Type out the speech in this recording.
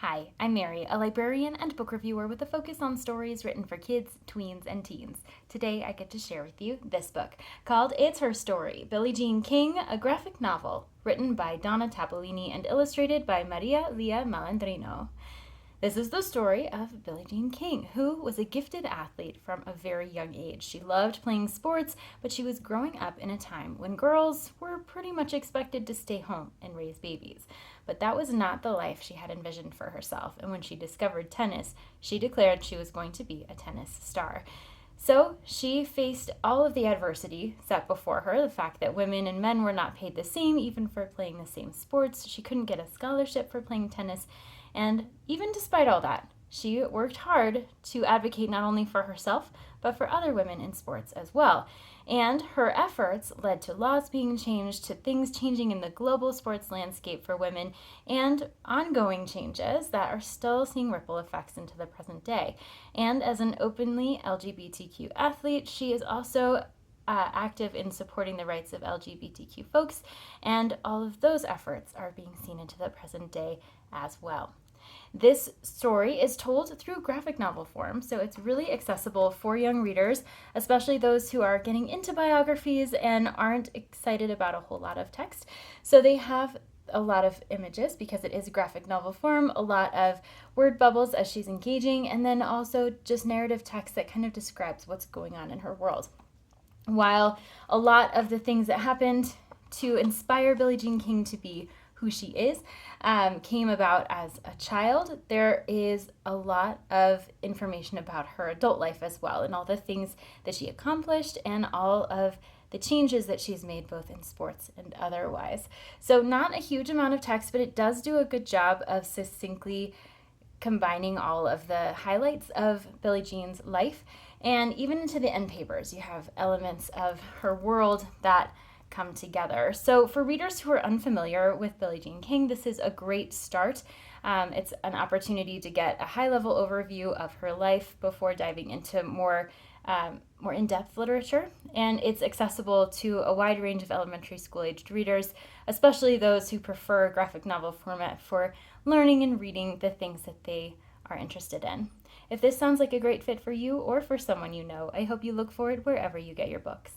Hi, I'm Mary, a librarian and book reviewer with a focus on stories written for kids, tweens, and teens. Today I get to share with you this book called It's Her Story, Billie Jean King, a graphic novel written by Donna Tapolini and illustrated by Maria Lia Malandrino. This is the story of Billie Jean King, who was a gifted athlete from a very young age. She loved playing sports, but she was growing up in a time when girls were pretty much expected to stay home and raise babies. But that was not the life she had envisioned for herself, and when she discovered tennis, she declared she was going to be a tennis star. So she faced all of the adversity set before her, the fact that women and men were not paid the same, even for playing the same sports. She couldn't get a scholarship for playing tennis. And even despite all that, she worked hard to advocate not only for herself, but for other women in sports as well. And her efforts led to laws being changed, to things changing in the global sports landscape for women, and ongoing changes that are still seeing ripple effects into the present day. And as an openly LGBTQ athlete, she is also active in supporting the rights of LGBTQ folks, and all of those efforts are being seen into the present day as well. This story is told through graphic novel form, so it's really accessible for young readers, especially those who are getting into biographies and aren't excited about a whole lot of text. So they have a lot of images because it is graphic novel form, a lot of word bubbles as she's engaging, and then also just narrative text that kind of describes what's going on in her world. While a lot of the things that happened to inspire Billie Jean King to be who she is came about as a child, there is a lot of information about her adult life as well, and all the things that she accomplished and all of the changes that she's made both in sports and otherwise. So not a huge amount of text, but it does do a good job of succinctly combining all of the highlights of Billie Jean's life. And even into the end papers, you have elements of her world that come together. So for readers who are unfamiliar with Billie Jean King, this is a great start. It's an opportunity to get a high-level overview of her life before diving into more in-depth literature, and it's accessible to a wide range of elementary school-aged readers, especially those who prefer graphic novel format for learning and reading the things that they are interested in. If this sounds like a great fit for you or for someone you know, I hope you look for it wherever you get your books.